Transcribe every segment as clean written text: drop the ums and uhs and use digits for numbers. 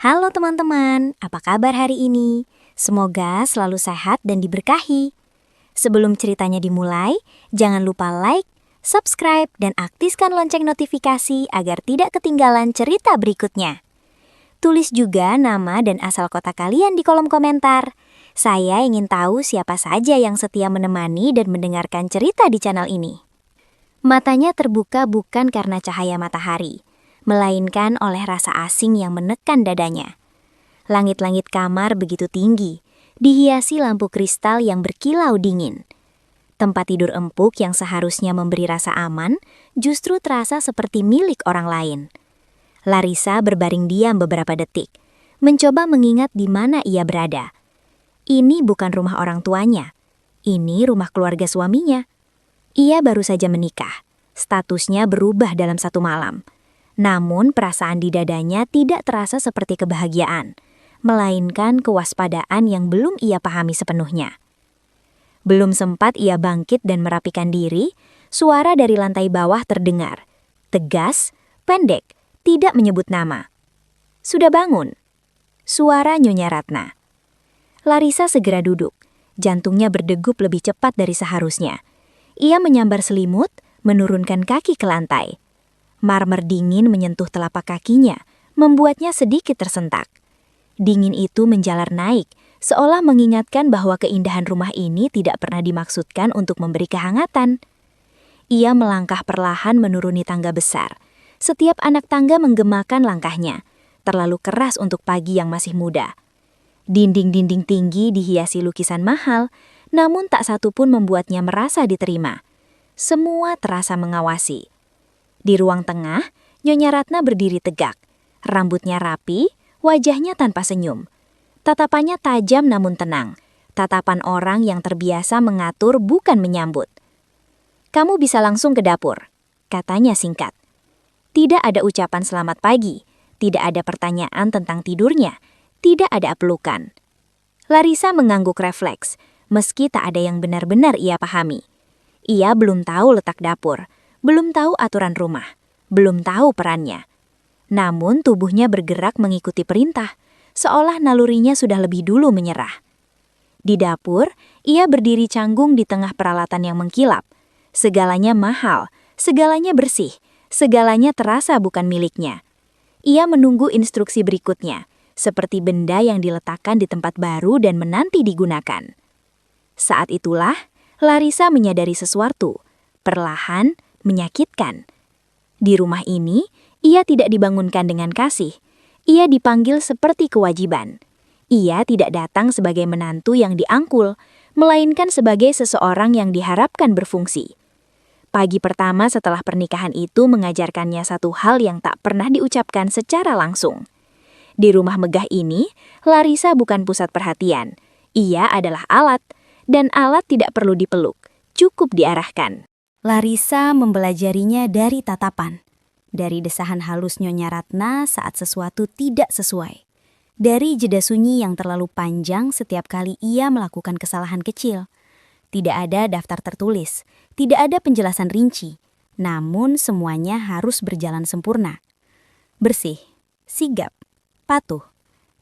Halo teman-teman, apa kabar hari ini? Semoga selalu sehat dan diberkahi. Sebelum ceritanya dimulai, jangan lupa like, subscribe, dan aktifkan lonceng notifikasi agar tidak ketinggalan cerita berikutnya. Tulis juga nama dan asal kota kalian di kolom komentar. Saya ingin tahu siapa saja yang setia menemani dan mendengarkan cerita di channel ini. Matanya terbuka bukan karena cahaya matahari, melainkan oleh rasa asing yang menekan dadanya. Langit-langit kamar begitu tinggi, dihiasi lampu kristal yang berkilau dingin. Tempat tidur empuk yang seharusnya memberi rasa aman, justru terasa seperti milik orang lain. Larissa berbaring diam beberapa detik, mencoba mengingat di mana ia berada. Ini bukan rumah orang tuanya, ini rumah keluarga suaminya. Ia baru saja menikah, statusnya berubah dalam satu malam. Namun perasaan di dadanya tidak terasa seperti kebahagiaan, melainkan kewaspadaan yang belum ia pahami sepenuhnya. Belum sempat ia bangkit dan merapikan diri, suara dari lantai bawah terdengar. Tegas, pendek, tidak menyebut nama. "Sudah bangun?" Suara Nyonya Ratna. Larissa segera duduk, jantungnya berdegup lebih cepat dari seharusnya. Ia menyambar selimut, menurunkan kaki ke lantai. Marmer dingin menyentuh telapak kakinya, membuatnya sedikit tersentak. Dingin itu menjalar naik, seolah mengingatkan bahwa keindahan rumah ini tidak pernah dimaksudkan untuk memberi kehangatan. Ia melangkah perlahan menuruni tangga besar. Setiap anak tangga menggemakan langkahnya, terlalu keras untuk pagi yang masih muda. Dinding-dinding tinggi dihiasi lukisan mahal, namun tak satu pun membuatnya merasa diterima. Semua terasa mengawasi. Di ruang tengah, Nyonya Ratna berdiri tegak. Rambutnya rapi, wajahnya tanpa senyum. Tatapannya tajam namun tenang. Tatapan orang yang terbiasa mengatur bukan menyambut. "Kamu bisa langsung ke dapur," katanya singkat. Tidak ada ucapan selamat pagi, tidak ada pertanyaan tentang tidurnya, tidak ada pelukan. Larissa mengangguk refleks, meski tak ada yang benar-benar ia pahami. Ia belum tahu letak dapur, belum tahu aturan rumah, belum tahu perannya. Namun tubuhnya bergerak mengikuti perintah, seolah nalurinya sudah lebih dulu menyerah. Di dapur, ia berdiri canggung di tengah peralatan yang mengkilap. Segalanya mahal, segalanya bersih, segalanya terasa bukan miliknya. Ia menunggu instruksi berikutnya, seperti benda yang diletakkan di tempat baru dan menanti digunakan. Saat itulah, Larissa menyadari sesuatu, perlahan, menyakitkan. Di rumah ini, ia tidak dibangunkan dengan kasih. Ia dipanggil seperti kewajiban. Ia tidak datang sebagai menantu yang diangkul, melainkan sebagai seseorang yang diharapkan berfungsi. Pagi pertama setelah pernikahan itu mengajarkannya satu hal yang tak pernah diucapkan secara langsung. Di rumah megah ini, Larissa bukan pusat perhatian. Ia adalah alat, dan alat tidak perlu dipeluk, cukup diarahkan. Larissa mempelajarinya dari tatapan, dari desahan halus Nyonya Ratna saat sesuatu tidak sesuai, dari jeda sunyi yang terlalu panjang setiap kali ia melakukan kesalahan kecil. Tidak ada daftar tertulis, tidak ada penjelasan rinci, namun semuanya harus berjalan sempurna. Bersih, sigap, patuh.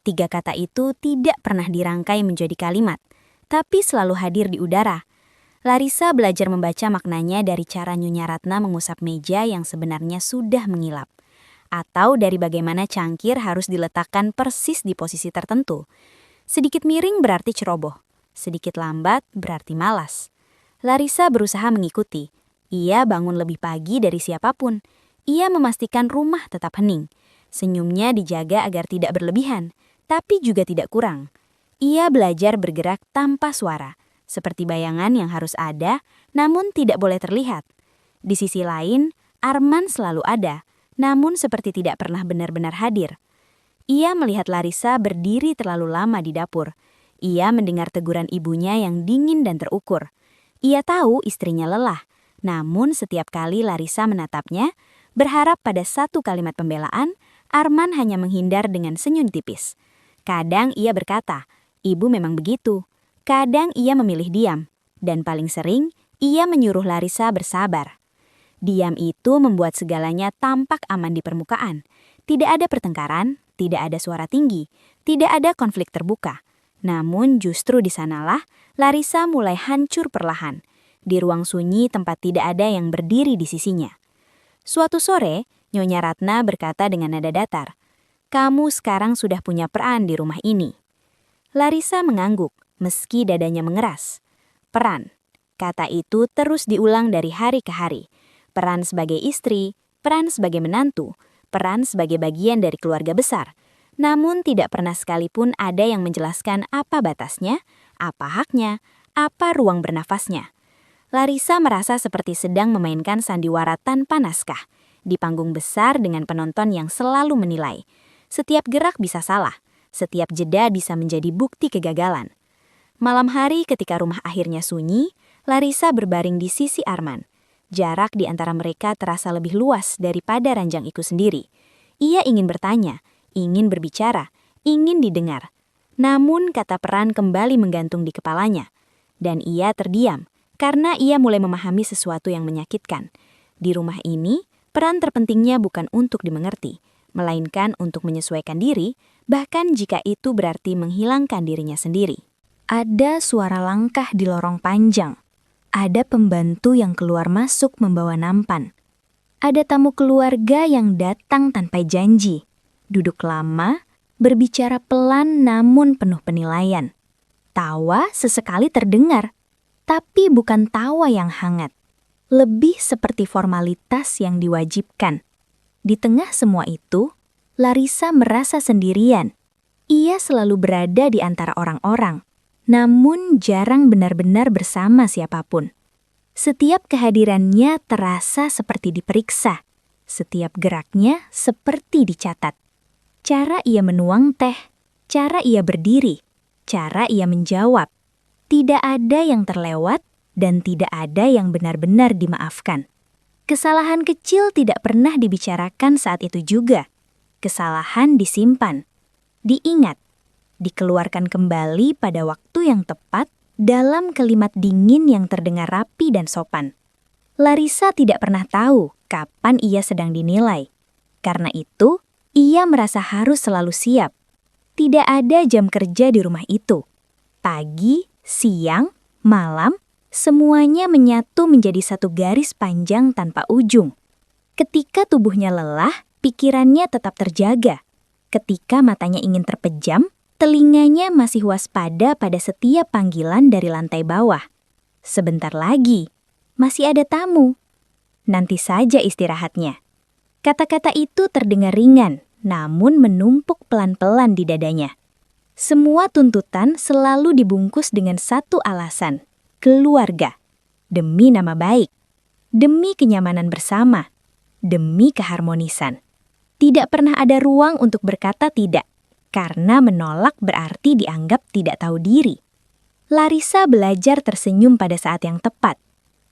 3 kata itu tidak pernah dirangkai menjadi kalimat, tapi selalu hadir di udara. Larissa belajar membaca maknanya dari cara Nyonya Ratna mengusap meja yang sebenarnya sudah mengilap, atau dari bagaimana cangkir harus diletakkan persis di posisi tertentu. Sedikit miring berarti ceroboh, sedikit lambat berarti malas. Larissa berusaha mengikuti. Ia bangun lebih pagi dari siapapun. Ia memastikan rumah tetap hening. Senyumnya dijaga agar tidak berlebihan, tapi juga tidak kurang. Ia belajar bergerak tanpa suara, seperti bayangan yang harus ada, namun tidak boleh terlihat. Di sisi lain, Arman selalu ada, namun seperti tidak pernah benar-benar hadir. Ia melihat Larissa berdiri terlalu lama di dapur. Ia mendengar teguran ibunya yang dingin dan terukur. Ia tahu istrinya lelah, namun setiap kali Larissa menatapnya, berharap pada satu kalimat pembelaan, Arman hanya menghindar dengan senyum tipis. Kadang ia berkata, "Ibu memang begitu." Kadang ia memilih diam, dan paling sering ia menyuruh Larissa bersabar. Diam itu membuat segalanya tampak aman di permukaan. Tidak ada pertengkaran, tidak ada suara tinggi, tidak ada konflik terbuka. Namun justru di sanalah Larissa mulai hancur perlahan. Di ruang sunyi tempat tidak ada yang berdiri di sisinya. Suatu sore, Nyonya Ratna berkata dengan nada datar, "Kamu sekarang sudah punya peran di rumah ini." Larissa mengangguk, meski dadanya mengeras. Peran. Kata itu terus diulang dari hari ke hari. Peran sebagai istri, peran sebagai menantu, peran sebagai bagian dari keluarga besar. Namun tidak pernah sekalipun ada yang menjelaskan apa batasnya, apa haknya, apa ruang bernafasnya. Larissa merasa seperti sedang memainkan sandiwara tanpa naskah, di panggung besar dengan penonton yang selalu menilai. Setiap gerak bisa salah, setiap jeda bisa menjadi bukti kegagalan. Malam hari ketika rumah akhirnya sunyi, Larissa berbaring di sisi Arman. Jarak di antara mereka terasa lebih luas daripada ranjang Iku sendiri. Ia ingin bertanya, ingin berbicara, ingin didengar. Namun kata peran kembali menggantung di kepalanya. Dan ia terdiam, karena ia mulai memahami sesuatu yang menyakitkan. Di rumah ini, peran terpentingnya bukan untuk dimengerti, melainkan untuk menyesuaikan diri, bahkan jika itu berarti menghilangkan dirinya sendiri. Ada suara langkah di lorong panjang. Ada pembantu yang keluar masuk membawa nampan. Ada tamu keluarga yang datang tanpa janji. Duduk lama, berbicara pelan namun penuh penilaian. Tawa sesekali terdengar, tapi bukan tawa yang hangat. Lebih seperti formalitas yang diwajibkan. Di tengah semua itu, Larissa merasa sendirian. Ia selalu berada di antara orang-orang, namun jarang benar-benar bersama siapapun. Setiap kehadirannya terasa seperti diperiksa. Setiap geraknya seperti dicatat. Cara ia menuang teh, cara ia berdiri, cara ia menjawab. Tidak ada yang terlewat dan tidak ada yang benar-benar dimaafkan. Kesalahan kecil tidak pernah dibicarakan saat itu juga. Kesalahan disimpan, diingat, dikeluarkan kembali pada waktu yang tepat dalam kalimat dingin yang terdengar rapi dan sopan. Larissa tidak pernah tahu kapan ia sedang dinilai. Karena itu, ia merasa harus selalu siap. Tidak ada jam kerja di rumah itu. Pagi, siang, malam, semuanya menyatu menjadi satu garis panjang tanpa ujung. Ketika tubuhnya lelah, pikirannya tetap terjaga. Ketika matanya ingin terpejam, telinganya masih waspada pada setiap panggilan dari lantai bawah. Sebentar lagi, masih ada tamu. Nanti saja istirahatnya. Kata-kata itu terdengar ringan, namun menumpuk pelan-pelan di dadanya. Semua tuntutan selalu dibungkus dengan satu alasan, keluarga. Demi nama baik, demi kenyamanan bersama, demi keharmonisan. Tidak pernah ada ruang untuk berkata tidak. Karena menolak berarti dianggap tidak tahu diri. Larissa belajar tersenyum pada saat yang tepat.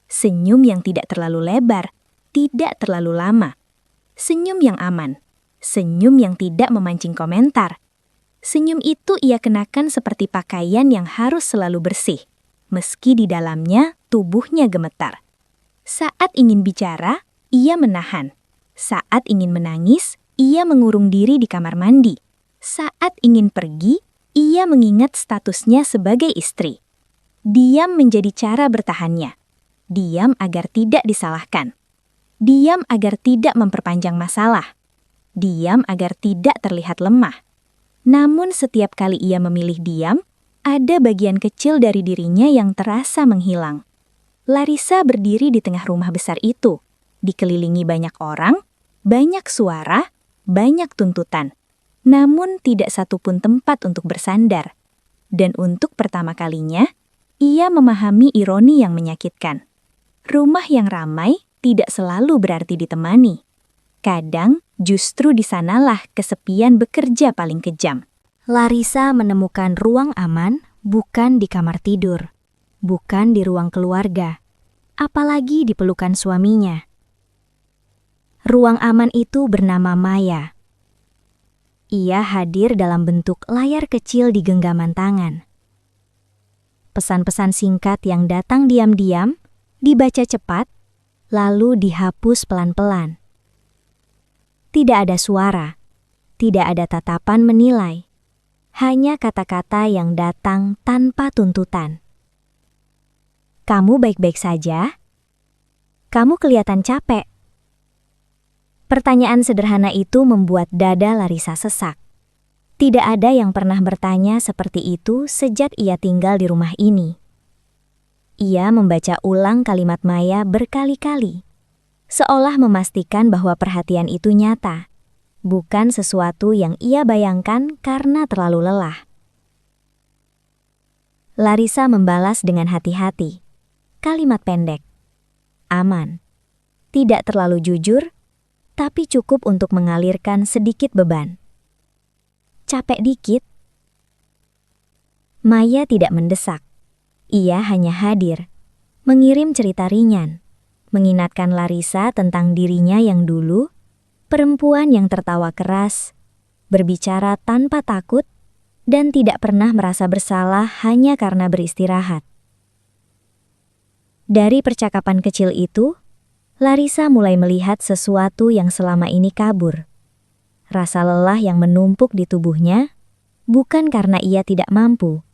Senyum yang tidak terlalu lebar, tidak terlalu lama. Senyum yang aman. Senyum yang tidak memancing komentar. Senyum itu ia kenakan seperti pakaian yang harus selalu bersih, meski di dalamnya tubuhnya gemetar. Saat ingin bicara, ia menahan. Saat ingin menangis, ia mengurung diri di kamar mandi. Saat ingin pergi, ia mengingat statusnya sebagai istri. Diam menjadi cara bertahannya. Diam agar tidak disalahkan. Diam agar tidak memperpanjang masalah. Diam agar tidak terlihat lemah. Namun setiap kali ia memilih diam, ada bagian kecil dari dirinya yang terasa menghilang. Larissa berdiri di tengah rumah besar itu, dikelilingi banyak orang, banyak suara, banyak tuntutan. Namun tidak satupun tempat untuk bersandar. Dan untuk pertama kalinya, ia memahami ironi yang menyakitkan. Rumah yang ramai tidak selalu berarti ditemani. Kadang justru di sanalah kesepian bekerja paling kejam. Larissa menemukan ruang aman bukan di kamar tidur, bukan di ruang keluarga, apalagi di pelukan suaminya. Ruang aman itu bernama Maya. Ia hadir dalam bentuk layar kecil di genggaman tangan. Pesan-pesan singkat yang datang diam-diam, dibaca cepat, lalu dihapus pelan-pelan. Tidak ada suara, Tidak ada tatapan menilai. Hanya kata-kata yang datang tanpa tuntutan. "Kamu baik-baik saja? Kamu kelihatan capek." Pertanyaan sederhana itu membuat dada Larissa sesak. Tidak ada yang pernah bertanya seperti itu sejak ia tinggal di rumah ini. Ia membaca ulang kalimat Maya berkali-kali, seolah memastikan bahwa perhatian itu nyata, bukan sesuatu yang ia bayangkan karena terlalu lelah. Larissa membalas dengan hati-hati. Kalimat pendek. Aman. Tidak terlalu jujur, tapi cukup untuk mengalirkan sedikit beban. Capek dikit. Maya tidak mendesak. Ia hanya hadir, mengirim cerita ringan, mengingatkan Larissa tentang dirinya yang dulu, perempuan yang tertawa keras, berbicara tanpa takut, dan tidak pernah merasa bersalah hanya karena beristirahat. Dari percakapan kecil itu, Larissa mulai melihat sesuatu yang selama ini kabur. Rasa lelah yang menumpuk di tubuhnya, bukan karena ia tidak mampu,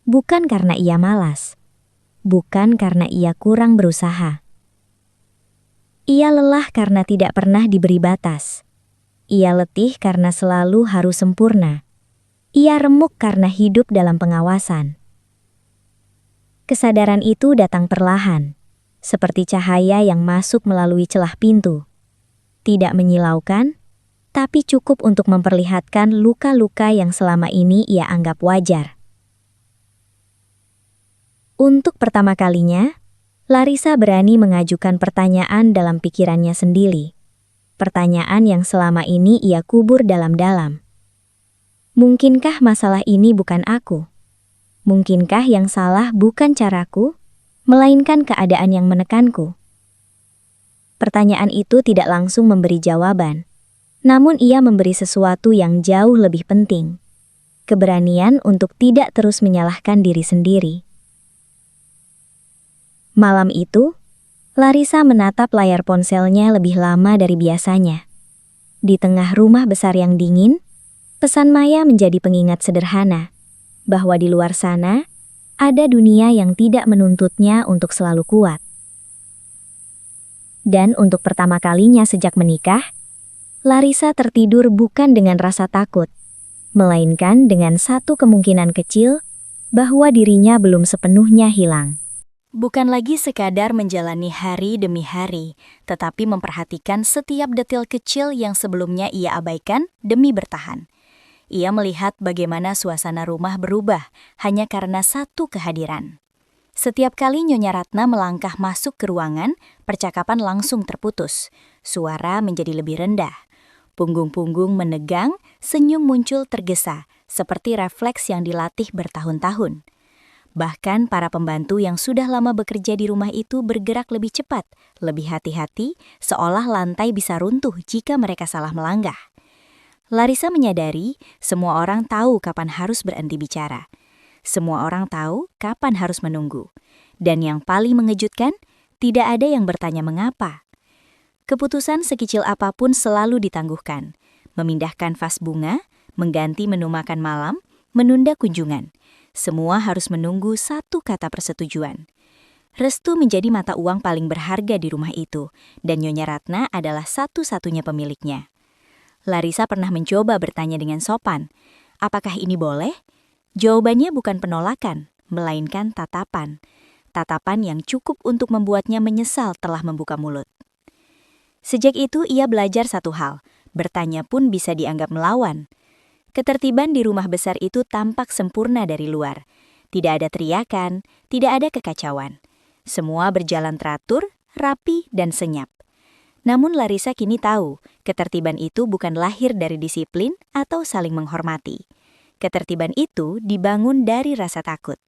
bukan karena ia malas, bukan karena ia kurang berusaha. Ia lelah karena tidak pernah diberi batas. Ia letih karena selalu harus sempurna. Ia remuk karena hidup dalam pengawasan. Kesadaran itu datang perlahan, seperti cahaya yang masuk melalui celah pintu. Tidak menyilaukan, tapi cukup untuk memperlihatkan luka-luka yang selama ini ia anggap wajar. Untuk pertama kalinya, Larissa berani mengajukan pertanyaan dalam pikirannya sendiri. Pertanyaan yang selama ini ia kubur dalam-dalam. Mungkinkah masalah ini bukan aku? Mungkinkah yang salah bukan caraku, melainkan keadaan yang menekanku? Pertanyaan itu tidak langsung memberi jawaban, namun ia memberi sesuatu yang jauh lebih penting. Keberanian untuk tidak terus menyalahkan diri sendiri. Malam itu, Larissa menatap layar ponselnya lebih lama dari biasanya. Di tengah rumah besar yang dingin, pesan Maya menjadi pengingat sederhana, bahwa di luar sana, ada dunia yang tidak menuntutnya untuk selalu kuat. Dan untuk pertama kalinya sejak menikah, Larissa tertidur bukan dengan rasa takut, melainkan dengan satu kemungkinan kecil bahwa dirinya belum sepenuhnya hilang. Bukan lagi sekadar menjalani hari demi hari, tetapi memperhatikan setiap detail kecil yang sebelumnya ia abaikan demi bertahan. Ia melihat bagaimana suasana rumah berubah hanya karena satu kehadiran. Setiap kali Nyonya Ratna melangkah masuk ke ruangan, percakapan langsung terputus. Suara menjadi lebih rendah. Punggung-punggung menegang, senyum muncul tergesa, seperti refleks yang dilatih bertahun-tahun. Bahkan para pembantu yang sudah lama bekerja di rumah itu bergerak lebih cepat, lebih hati-hati, seolah lantai bisa runtuh jika mereka salah melangkah. Larissa menyadari semua orang tahu kapan harus berhenti bicara. Semua orang tahu kapan harus menunggu. Dan yang paling mengejutkan, tidak ada yang bertanya mengapa. Keputusan sekecil apapun selalu ditangguhkan. Memindahkan vas bunga, mengganti menu makan malam, menunda kunjungan. Semua harus menunggu satu kata persetujuan. Restu menjadi mata uang paling berharga di rumah itu, dan Nyonya Ratna adalah satu-satunya pemiliknya. Larissa pernah mencoba bertanya dengan sopan, apakah ini boleh? Jawabannya bukan penolakan, melainkan tatapan. Tatapan yang cukup untuk membuatnya menyesal telah membuka mulut. Sejak itu ia belajar satu hal, bertanya pun bisa dianggap melawan. Ketertiban di rumah besar itu tampak sempurna dari luar. Tidak ada teriakan, tidak ada kekacauan. Semua berjalan teratur, rapi, dan senyap. Namun Larissa kini tahu, ketertiban itu bukan lahir dari disiplin atau saling menghormati. Ketertiban itu dibangun dari rasa takut.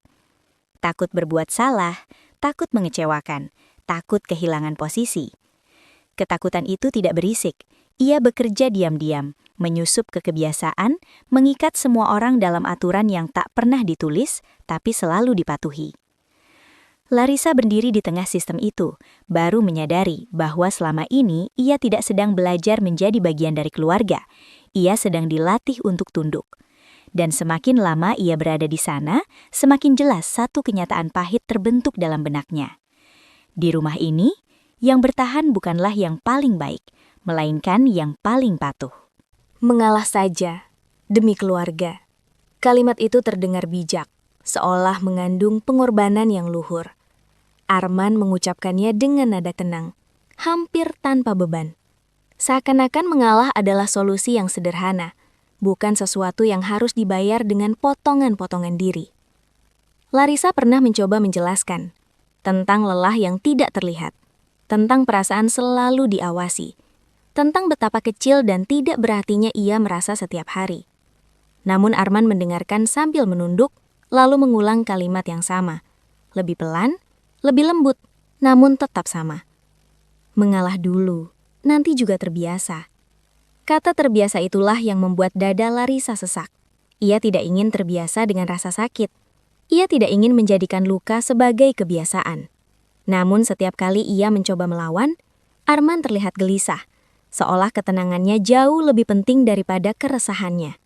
Takut berbuat salah, takut mengecewakan, takut kehilangan posisi. Ketakutan itu tidak berisik. Ia bekerja diam-diam, menyusup ke kebiasaan, mengikat semua orang dalam aturan yang tak pernah ditulis, tapi selalu dipatuhi. Larissa berdiri di tengah sistem itu, baru menyadari bahwa selama ini ia tidak sedang belajar menjadi bagian dari keluarga. Ia sedang dilatih untuk tunduk. Dan semakin lama ia berada di sana, semakin jelas satu kenyataan pahit terbentuk dalam benaknya. Di rumah ini, yang bertahan bukanlah yang paling baik, melainkan yang paling patuh. Mengalah saja, demi keluarga. Kalimat itu terdengar bijak, seolah mengandung pengorbanan yang luhur. Arman mengucapkannya dengan nada tenang, hampir tanpa beban. Seakan-akan mengalah adalah solusi yang sederhana, bukan sesuatu yang harus dibayar dengan potongan-potongan diri. Larissa pernah mencoba menjelaskan tentang lelah yang tidak terlihat, tentang perasaan selalu diawasi, tentang betapa kecil dan tidak berartinya ia merasa setiap hari. Namun Arman mendengarkan sambil menunduk, lalu mengulang kalimat yang sama, lebih pelan, lebih lembut, namun tetap sama. Mengalah dulu, nanti juga terbiasa. Kata terbiasa itulah yang membuat dada Larissa sesak. Ia tidak ingin terbiasa dengan rasa sakit. Ia tidak ingin menjadikan luka sebagai kebiasaan. Namun setiap kali ia mencoba melawan, Arman terlihat gelisah, seolah ketenangannya jauh lebih penting daripada keresahannya.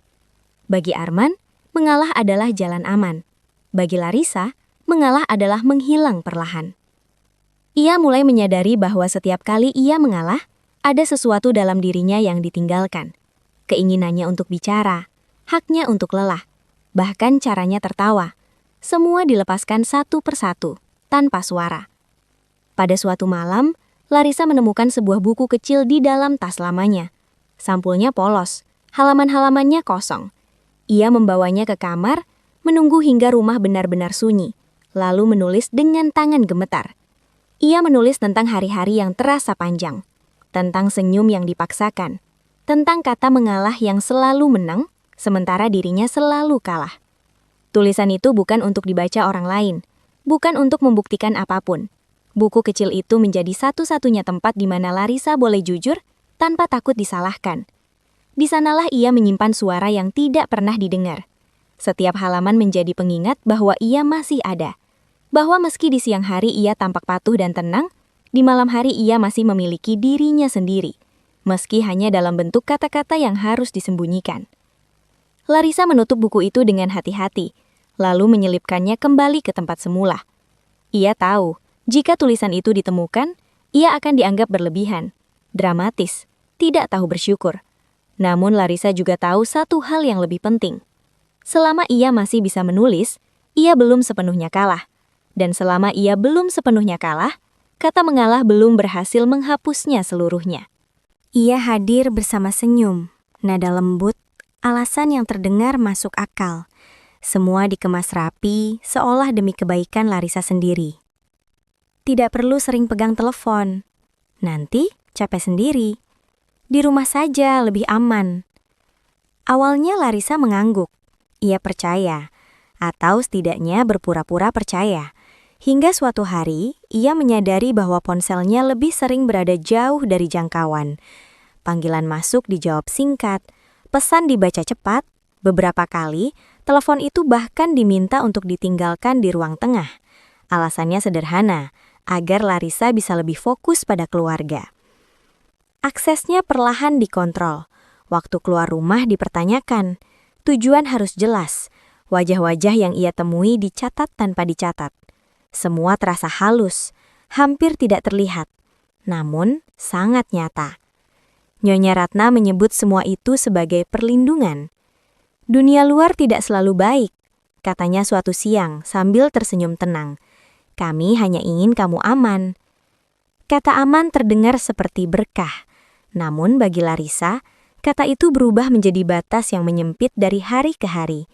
Bagi Arman, mengalah adalah jalan aman. Bagi Larissa, mengalah adalah menghilang perlahan. Ia mulai menyadari bahwa setiap kali ia mengalah, ada sesuatu dalam dirinya yang ditinggalkan. Keinginannya untuk bicara, haknya untuk lelah, bahkan caranya tertawa. Semua dilepaskan satu persatu, tanpa suara. Pada suatu malam, Larissa menemukan sebuah buku kecil di dalam tas lamanya. Sampulnya polos, halaman-halamannya kosong. Ia membawanya ke kamar, menunggu hingga rumah benar-benar sunyi, lalu menulis dengan tangan gemetar. Ia menulis tentang hari-hari yang terasa panjang, tentang senyum yang dipaksakan, tentang kata mengalah yang selalu menang, sementara dirinya selalu kalah. Tulisan itu bukan untuk dibaca orang lain, bukan untuk membuktikan apapun. Buku kecil itu menjadi satu-satunya tempat di mana Larissa boleh jujur tanpa takut disalahkan. Di sanalah ia menyimpan suara yang tidak pernah didengar. Setiap halaman menjadi pengingat bahwa ia masih ada. Bahwa meski di siang hari ia tampak patuh dan tenang, di malam hari ia masih memiliki dirinya sendiri, meski hanya dalam bentuk kata-kata yang harus disembunyikan. Larissa menutup buku itu dengan hati-hati, lalu menyelipkannya kembali ke tempat semula. Ia tahu, jika tulisan itu ditemukan, ia akan dianggap berlebihan, dramatis, tidak tahu bersyukur. Namun Larissa juga tahu satu hal yang lebih penting. Selama ia masih bisa menulis, ia belum sepenuhnya kalah. Dan selama ia belum sepenuhnya kalah, kata mengalah belum berhasil menghapusnya seluruhnya. Ia hadir bersama senyum, nada lembut, alasan yang terdengar masuk akal. Semua dikemas rapi, seolah demi kebaikan Larissa sendiri. Tidak perlu sering pegang telepon. Nanti capek sendiri. Di rumah saja lebih aman. Awalnya Larissa mengangguk. Ia percaya, atau setidaknya berpura-pura percaya. Hingga suatu hari, ia menyadari bahwa ponselnya lebih sering berada jauh dari jangkauan. Panggilan masuk dijawab singkat, pesan dibaca cepat. Beberapa kali, telepon itu bahkan diminta untuk ditinggalkan di ruang tengah. Alasannya sederhana, agar Larissa bisa lebih fokus pada keluarga. Aksesnya perlahan dikontrol. Waktu keluar rumah dipertanyakan. Tujuan harus jelas. Wajah-wajah yang ia temui dicatat tanpa dicatat. Semua terasa halus, hampir tidak terlihat, namun sangat nyata. Nyonya Ratna menyebut semua itu sebagai perlindungan. Dunia luar tidak selalu baik, katanya suatu siang sambil tersenyum tenang. Kami hanya ingin kamu aman. Kata aman terdengar seperti berkah, namun bagi Larissa, kata itu berubah menjadi batas yang menyempit dari hari ke hari.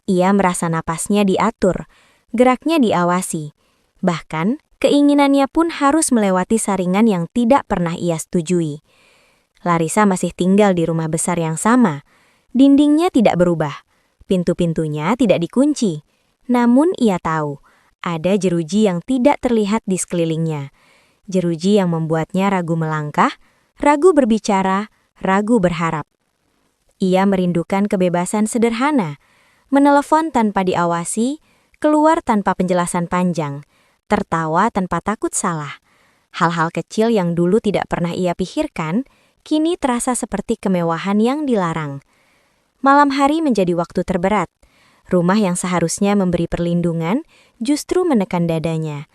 Ia merasa napasnya diatur, geraknya diawasi. Bahkan, keinginannya pun harus melewati saringan yang tidak pernah ia setujui. Larissa masih tinggal di rumah besar yang sama. Dindingnya tidak berubah. Pintu-pintunya tidak dikunci. Namun ia tahu, ada jeruji yang tidak terlihat di sekelilingnya. Jeruji yang membuatnya ragu melangkah, ragu berbicara, ragu berharap. Ia merindukan kebebasan sederhana, menelepon tanpa diawasi, keluar tanpa penjelasan panjang, tertawa tanpa takut salah. Hal-hal kecil yang dulu tidak pernah ia pikirkan, kini terasa seperti kemewahan yang dilarang. Malam hari menjadi waktu terberat. Rumah yang seharusnya memberi perlindungan justru menekan dadanya.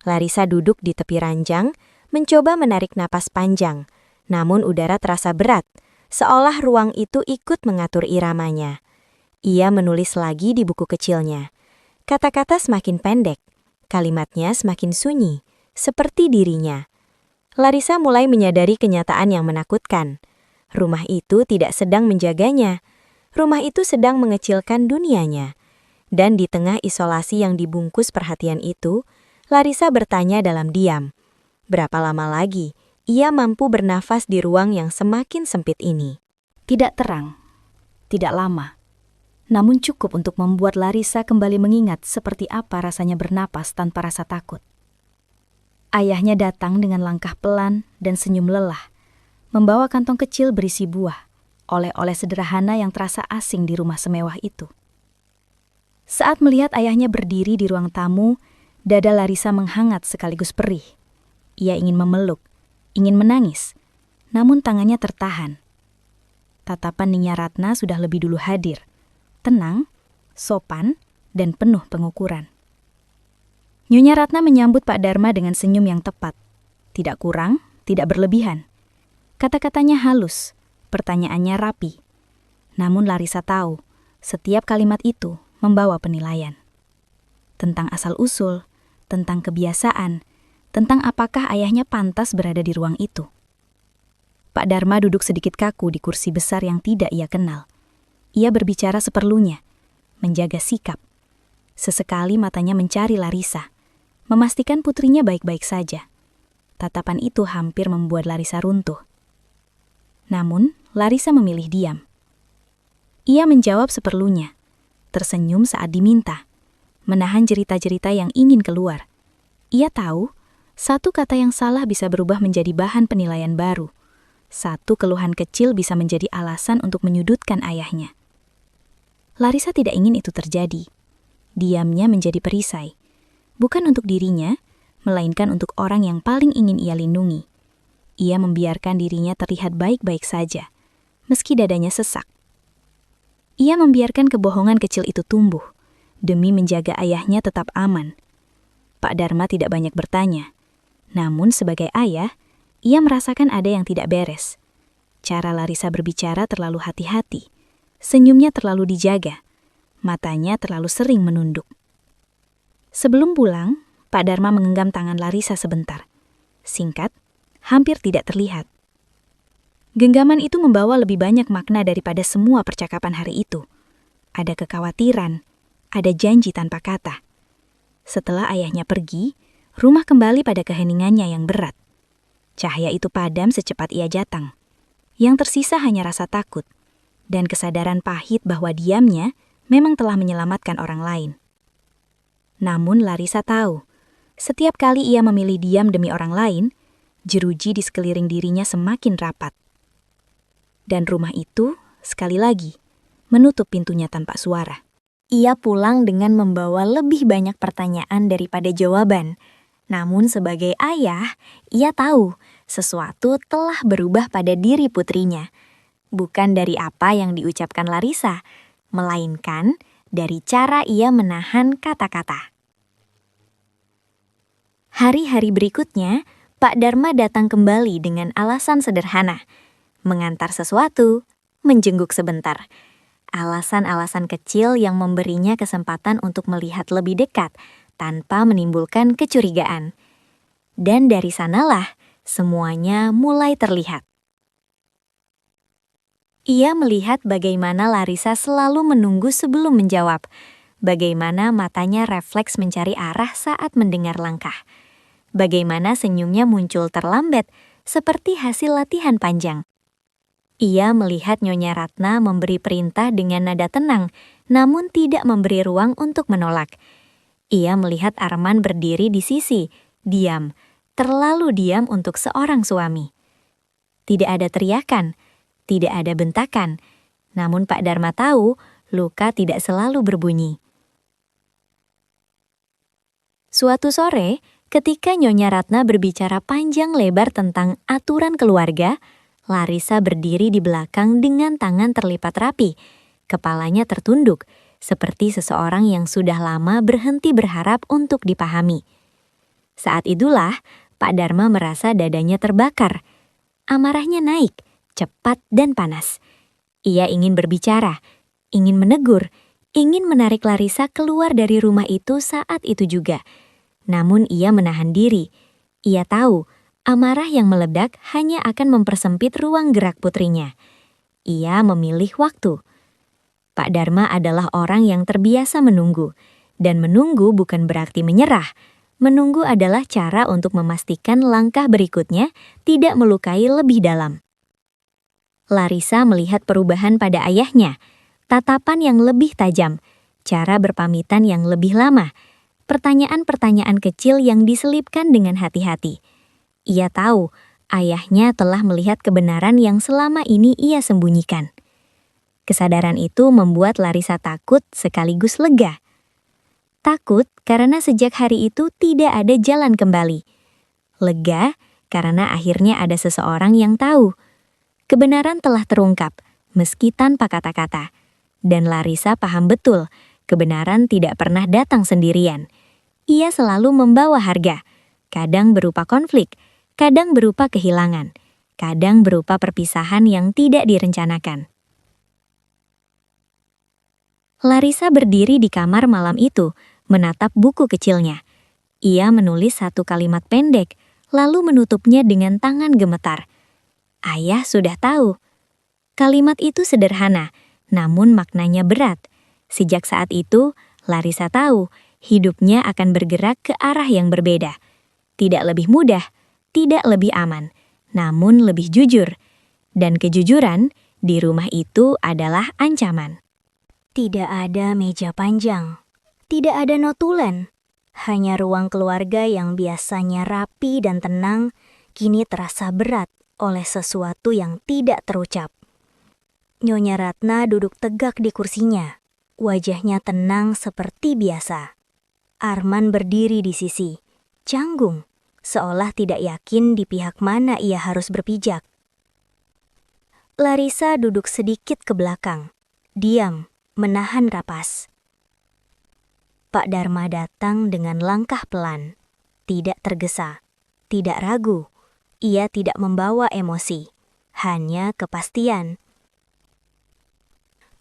Larissa duduk di tepi ranjang, mencoba menarik napas panjang. Namun udara terasa berat, seolah ruang itu ikut mengatur iramanya. Ia menulis lagi di buku kecilnya. Kata-kata semakin pendek, kalimatnya semakin sunyi, seperti dirinya. Larissa mulai menyadari kenyataan yang menakutkan. Rumah itu tidak sedang menjaganya. Rumah itu sedang mengecilkan dunianya. Dan di tengah isolasi yang dibungkus perhatian itu, Larissa bertanya dalam diam, berapa lama lagi ia mampu bernafas di ruang yang semakin sempit ini? Tidak terang, tidak lama, namun cukup untuk membuat Larissa kembali mengingat seperti apa rasanya bernapas tanpa rasa takut. Ayahnya datang dengan langkah pelan dan senyum lelah, membawa kantong kecil berisi buah, oleh-oleh sederhana yang terasa asing di rumah semewah itu. Saat melihat ayahnya berdiri di ruang tamu, dada Larissa menghangat sekaligus perih. Ia ingin memeluk, ingin menangis, namun tangannya tertahan. Tatapan Nyonya Ratna sudah lebih dulu hadir, tenang, sopan, dan penuh pengukuran. Nyonya Ratna menyambut Pak Dharma dengan senyum yang tepat. Tidak kurang, tidak berlebihan. Kata-katanya halus, pertanyaannya rapi. Namun Larissa tahu, setiap kalimat itu membawa penilaian. Tentang asal-usul, tentang kebiasaan, tentang apakah ayahnya pantas berada di ruang itu. Pak Dharma duduk sedikit kaku di kursi besar yang tidak ia kenal. Ia berbicara seperlunya, menjaga sikap. Sesekali matanya mencari Larissa, memastikan putrinya baik-baik saja. Tatapan itu hampir membuat Larissa runtuh. Namun, Larissa memilih diam. Ia menjawab seperlunya, tersenyum saat diminta, menahan cerita-cerita yang ingin keluar. Ia tahu, satu kata yang salah bisa berubah menjadi bahan penilaian baru. Satu keluhan kecil bisa menjadi alasan untuk menyudutkan ayahnya. Larissa tidak ingin itu terjadi. Diamnya menjadi perisai. Bukan untuk dirinya, melainkan untuk orang yang paling ingin ia lindungi. Ia membiarkan dirinya terlihat baik-baik saja, meski dadanya sesak. Ia membiarkan kebohongan kecil itu tumbuh, demi menjaga ayahnya tetap aman. Pak Dharma tidak banyak bertanya. Namun sebagai ayah, ia merasakan ada yang tidak beres. Cara Larissa berbicara terlalu hati-hati. Senyumnya terlalu dijaga. Matanya terlalu sering menunduk. Sebelum pulang, Pak Dharma menggenggam tangan Larissa sebentar. Singkat, hampir tidak terlihat. Genggaman itu membawa lebih banyak makna daripada semua percakapan hari itu. Ada kekhawatiran, ada janji tanpa kata. Setelah ayahnya pergi, rumah kembali pada keheningannya yang berat. Cahaya itu padam secepat ia datang. Yang tersisa hanya rasa takut dan kesadaran pahit bahwa diamnya memang telah menyelamatkan orang lain. Namun Larissa tahu, setiap kali ia memilih diam demi orang lain, jeruji di sekeliling dirinya semakin rapat. Dan rumah itu, sekali lagi, menutup pintunya tanpa suara. Ia pulang dengan membawa lebih banyak pertanyaan daripada jawaban. Namun sebagai ayah, ia tahu sesuatu telah berubah pada diri putrinya. Bukan dari apa yang diucapkan Larissa, melainkan dari cara ia menahan kata-kata. Hari-hari berikutnya, Pak Dharma datang kembali dengan alasan sederhana. Mengantar sesuatu, menjenguk sebentar. Alasan-alasan kecil yang memberinya kesempatan untuk melihat lebih dekat tanpa menimbulkan kecurigaan. Dan dari sanalah semuanya mulai terlihat. Ia melihat bagaimana Larissa selalu menunggu sebelum menjawab. Bagaimana matanya refleks mencari arah saat mendengar langkah. Bagaimana senyumnya muncul terlambat seperti hasil latihan panjang. Ia melihat Nyonya Ratna memberi perintah dengan nada tenang, namun tidak memberi ruang untuk menolak. Ia melihat Arman berdiri di sisi, diam, terlalu diam untuk seorang suami. Tidak ada teriakan, tidak ada bentakan, namun Pak Dharma tahu luka tidak selalu berbunyi. Suatu sore, ketika Nyonya Ratna berbicara panjang lebar tentang aturan keluarga, Larissa berdiri di belakang dengan tangan terlipat rapi, kepalanya tertunduk, seperti seseorang yang sudah lama berhenti berharap untuk dipahami. Saat itulah Pak Dharma merasa dadanya terbakar. Amarahnya naik, cepat dan panas. Ia ingin berbicara, ingin menegur, ingin menarik Larissa keluar dari rumah itu saat itu juga. Namun ia menahan diri. Ia tahu amarah yang meledak hanya akan mempersempit ruang gerak putrinya. Ia memilih waktu. Pak Dharma adalah orang yang terbiasa menunggu. Dan menunggu bukan berarti menyerah. Menunggu adalah cara untuk memastikan langkah berikutnya tidak melukai lebih dalam. Larissa melihat perubahan pada ayahnya, tatapan yang lebih tajam, cara berpamitan yang lebih lama, pertanyaan-pertanyaan kecil yang diselipkan dengan hati-hati. Ia tahu ayahnya telah melihat kebenaran yang selama ini ia sembunyikan. Kesadaran itu membuat Larissa takut sekaligus lega. Takut karena sejak hari itu tidak ada jalan kembali. Lega karena akhirnya ada seseorang yang tahu. Kebenaran telah terungkap, meski tanpa kata-kata. Dan Larissa paham betul, kebenaran tidak pernah datang sendirian. Ia selalu membawa harga, kadang berupa konflik, kadang berupa kehilangan, kadang berupa perpisahan yang tidak direncanakan. Larissa berdiri di kamar malam itu, menatap buku kecilnya. Ia menulis satu kalimat pendek, lalu menutupnya dengan tangan gemetar. Ayah sudah tahu. Kalimat itu sederhana, namun maknanya berat. Sejak saat itu, Larissa tahu hidupnya akan bergerak ke arah yang berbeda. Tidak lebih mudah, tidak lebih aman, namun lebih jujur. Dan kejujuran di rumah itu adalah ancaman. Tidak ada meja panjang, tidak ada notulen. Hanya ruang keluarga yang biasanya rapi dan tenang, kini terasa berat oleh sesuatu yang tidak terucap. Nyonya Ratna duduk tegak di kursinya, wajahnya tenang seperti biasa. Arman berdiri di sisi, canggung, seolah tidak yakin di pihak mana ia harus berpijak. Larissa duduk sedikit ke belakang, diam, menahan napas. Pak Dharma datang dengan langkah pelan, tidak tergesa, tidak ragu. Ia tidak membawa emosi, hanya kepastian.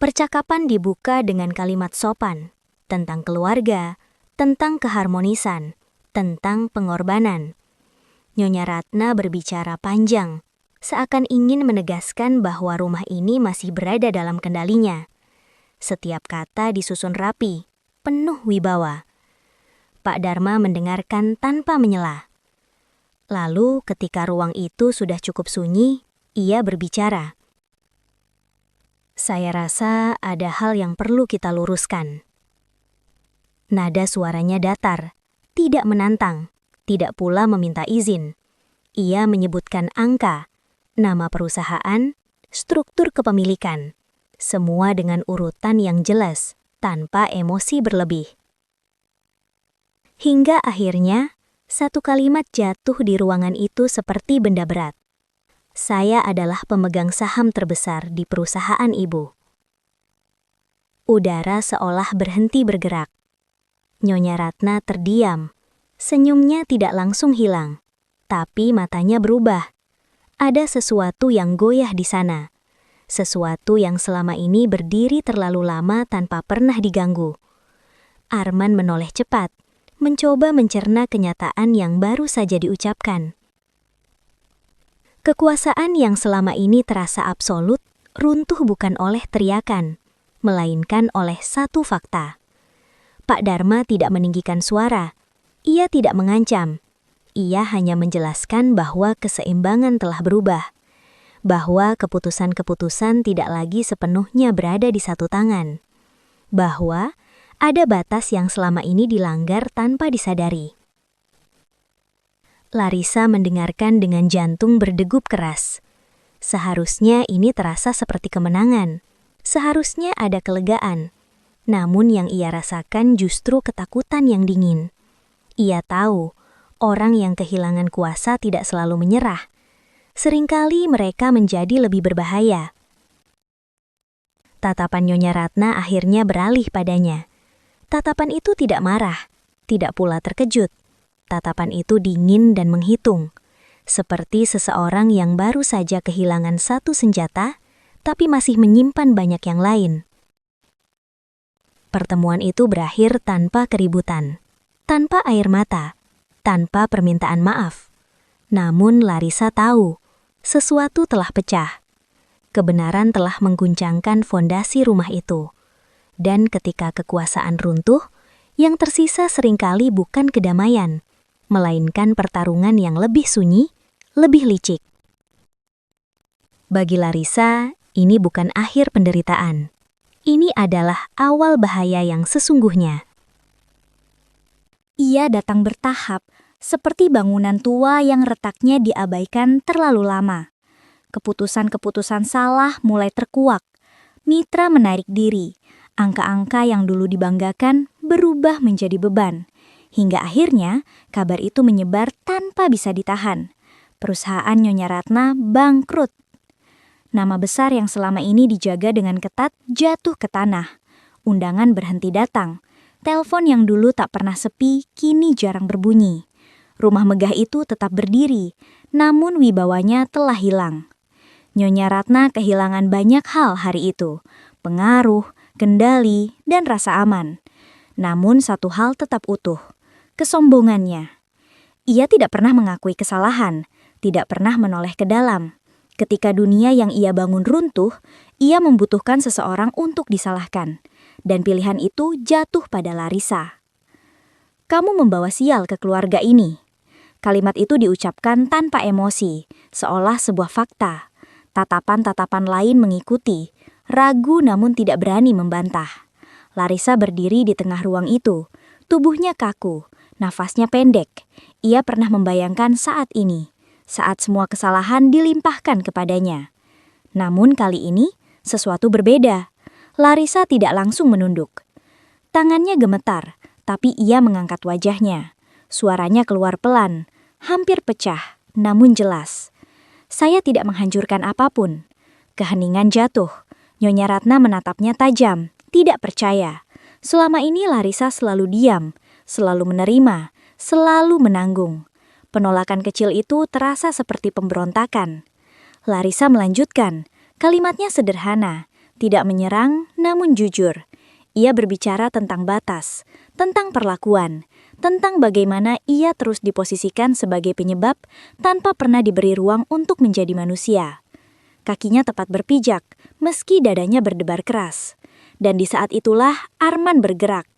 Percakapan dibuka dengan kalimat sopan tentang keluarga, tentang keharmonisan, tentang pengorbanan. Nyonya Ratna berbicara panjang, seakan ingin menegaskan bahwa rumah ini masih berada dalam kendalinya. Setiap kata disusun rapi, penuh wibawa. Pak Dharma mendengarkan tanpa menyela. Lalu ketika ruang itu sudah cukup sunyi, ia berbicara. Saya rasa ada hal yang perlu kita luruskan. Nada suaranya datar, tidak menantang, tidak pula meminta izin. Ia menyebutkan angka, nama perusahaan, struktur kepemilikan. Semua dengan urutan yang jelas, tanpa emosi berlebih. Hingga akhirnya, satu kalimat jatuh di ruangan itu seperti benda berat. Saya adalah pemegang saham terbesar di perusahaan ibu. Udara seolah berhenti bergerak. Nyonya Ratna terdiam. Senyumnya tidak langsung hilang, tapi matanya berubah. Ada sesuatu yang goyah di sana. Sesuatu yang selama ini berdiri terlalu lama tanpa pernah diganggu. Arman menoleh cepat, mencoba mencerna kenyataan yang baru saja diucapkan. Kekuasaan yang selama ini terasa absolut, runtuh bukan oleh teriakan, melainkan oleh satu fakta. Pak Dharma tidak meninggikan suara. Ia tidak mengancam. Ia hanya menjelaskan bahwa keseimbangan telah berubah. Bahwa keputusan-keputusan tidak lagi sepenuhnya berada di satu tangan. Bahwa ada batas yang selama ini dilanggar tanpa disadari. Larissa mendengarkan dengan jantung berdegup keras. Seharusnya ini terasa seperti kemenangan. Seharusnya ada kelegaan. Namun yang ia rasakan justru ketakutan yang dingin. Ia tahu, orang yang kehilangan kuasa tidak selalu menyerah. seringkali mereka menjadi lebih berbahaya. Tatapan Nyonya Ratna akhirnya beralih padanya. Tatapan itu tidak marah, tidak pula terkejut. Tatapan itu dingin dan menghitung, seperti seseorang yang baru saja kehilangan satu senjata, tapi masih menyimpan banyak yang lain. Pertemuan itu berakhir tanpa keributan, tanpa air mata, tanpa permintaan maaf. Namun Larissa tahu, sesuatu telah pecah. Kebenaran telah mengguncangkan fondasi rumah itu. Dan ketika kekuasaan runtuh, yang tersisa seringkali bukan kedamaian, melainkan pertarungan yang lebih sunyi, lebih licik. Bagi Larissa, ini bukan akhir penderitaan. Ini adalah awal bahaya yang sesungguhnya. Ia datang bertahap, seperti bangunan tua yang retaknya diabaikan terlalu lama. Keputusan-keputusan salah mulai terkuak. Mitra menarik diri. Angka-angka yang dulu dibanggakan berubah menjadi beban. Hingga akhirnya, kabar itu menyebar tanpa bisa ditahan. Perusahaan Nyonya Ratna bangkrut. Nama besar yang selama ini dijaga dengan ketat jatuh ke tanah. Undangan berhenti datang. Telepon yang dulu tak pernah sepi, kini jarang berbunyi. Rumah megah itu tetap berdiri, namun wibawanya telah hilang. Nyonya Ratna kehilangan banyak hal hari itu, pengaruh, kendali, dan rasa aman. Namun satu hal tetap utuh, kesombongannya. Ia tidak pernah mengakui kesalahan, tidak pernah menoleh ke dalam. Ketika dunia yang ia bangun runtuh, ia membutuhkan seseorang untuk disalahkan. Dan pilihan itu jatuh pada Larissa. Kamu membawa sial ke keluarga ini. Kalimat itu diucapkan tanpa emosi, seolah sebuah fakta. Tatapan-tatapan lain mengikuti, ragu namun tidak berani membantah. Larissa berdiri di tengah ruang itu, tubuhnya kaku, nafasnya pendek. Ia pernah membayangkan saat ini, saat semua kesalahan dilimpahkan kepadanya. Namun kali ini, sesuatu berbeda. Larissa tidak langsung menunduk. Tangannya gemetar, tapi ia mengangkat wajahnya. Suaranya keluar pelan, hampir pecah, namun jelas. Saya tidak menghancurkan apapun. Keheningan jatuh. Nyonya Ratna menatapnya tajam, tidak percaya. Selama ini Larissa selalu diam, selalu menerima, selalu menanggung. Penolakan kecil itu terasa seperti pemberontakan. Larissa melanjutkan, kalimatnya sederhana, tidak menyerang namun jujur. Ia berbicara tentang batas, tentang perlakuan, tentang bagaimana ia terus diposisikan sebagai penyebab tanpa pernah diberi ruang untuk menjadi manusia. Kakinya tepat berpijak, meski dadanya berdebar keras. Dan di saat itulah Arman bergerak.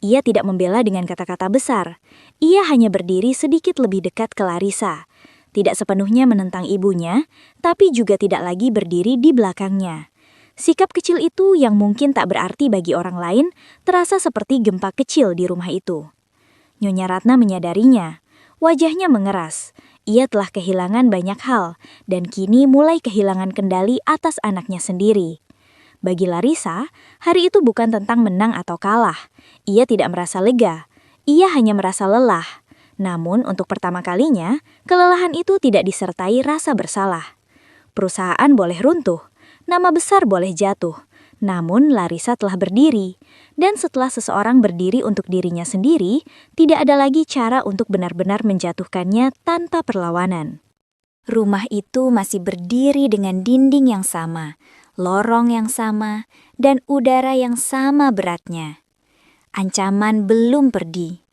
Ia tidak membela dengan kata-kata besar. Ia hanya berdiri sedikit lebih dekat ke Larissa. Tidak sepenuhnya menentang ibunya, tapi juga tidak lagi berdiri di belakangnya. Sikap kecil itu yang mungkin tak berarti bagi orang lain, terasa seperti gempa kecil di rumah itu. Nyonya Ratna menyadarinya. Wajahnya mengeras. Ia telah kehilangan banyak hal, dan kini mulai kehilangan kendali atas anaknya sendiri. Bagi Larissa, hari itu bukan tentang menang atau kalah. Ia tidak merasa lega. Ia hanya merasa lelah. Namun untuk pertama kalinya, kelelahan itu tidak disertai rasa bersalah. Perusahaan boleh runtuh. Nama besar boleh jatuh, namun Larissa telah berdiri. Dan setelah seseorang berdiri untuk dirinya sendiri, tidak ada lagi cara untuk benar-benar menjatuhkannya tanpa perlawanan. Rumah itu masih berdiri dengan dinding yang sama, lorong yang sama, dan udara yang sama beratnya. Ancaman belum pergi.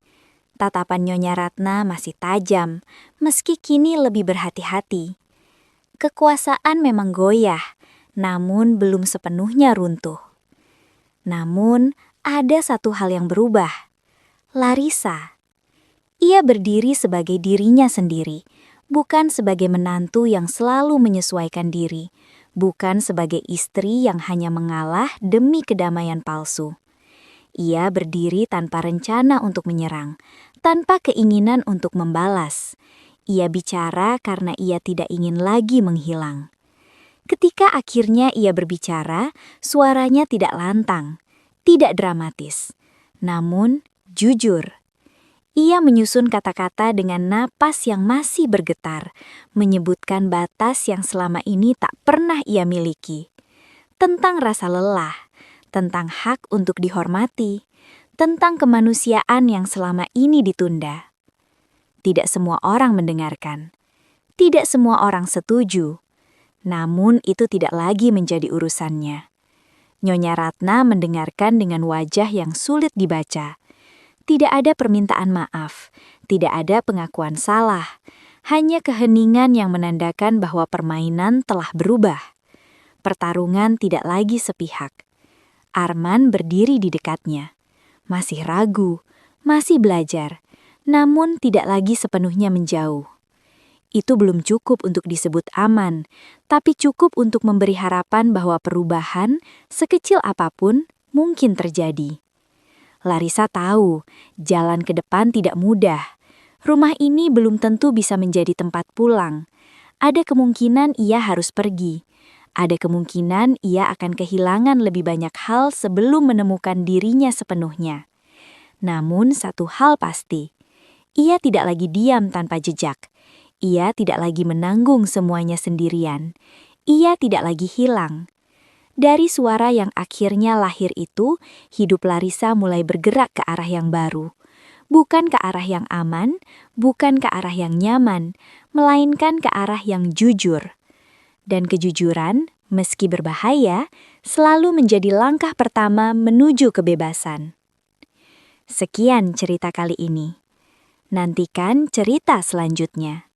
Tatapan Nyonya Ratna masih tajam, meski kini lebih berhati-hati. Kekuasaan memang goyah, namun belum sepenuhnya runtuh. Namun, ada satu hal yang berubah. Larissa. Ia berdiri sebagai dirinya sendiri, bukan sebagai menantu yang selalu menyesuaikan diri, bukan sebagai istri yang hanya mengalah demi kedamaian palsu. Ia berdiri tanpa rencana untuk menyerang, tanpa keinginan untuk membalas. Ia bicara karena ia tidak ingin lagi menghilang. Ketika akhirnya ia berbicara, suaranya tidak lantang, tidak dramatis, namun jujur. Ia menyusun kata-kata dengan napas yang masih bergetar, menyebutkan batas yang selama ini tak pernah ia miliki. Tentang rasa lelah, tentang hak untuk dihormati, tentang kemanusiaan yang selama ini ditunda. Tidak semua orang mendengarkan. Tidak semua orang setuju. Namun itu tidak lagi menjadi urusannya. Nyonya Ratna mendengarkan dengan wajah yang sulit dibaca. Tidak ada permintaan maaf, tidak ada pengakuan salah, hanya keheningan yang menandakan bahwa permainan telah berubah. Pertarungan tidak lagi sepihak. Arman berdiri di dekatnya. Masih ragu, masih belajar, namun tidak lagi sepenuhnya menjauh. Itu belum cukup untuk disebut aman, tapi cukup untuk memberi harapan bahwa perubahan, sekecil apapun, mungkin terjadi. Larissa tahu, jalan ke depan tidak mudah. Rumah ini belum tentu bisa menjadi tempat pulang. Ada kemungkinan ia harus pergi. Ada kemungkinan ia akan kehilangan lebih banyak hal sebelum menemukan dirinya sepenuhnya. Namun satu hal pasti, ia tidak lagi diam tanpa jejak. Ia tidak lagi menanggung semuanya sendirian. Ia tidak lagi hilang. Dari suara yang akhirnya lahir itu, hidup Larissa mulai bergerak ke arah yang baru. Bukan ke arah yang aman, bukan ke arah yang nyaman, melainkan ke arah yang jujur. Dan kejujuran, meski berbahaya, selalu menjadi langkah pertama menuju kebebasan. Sekian cerita kali ini. Nantikan cerita selanjutnya.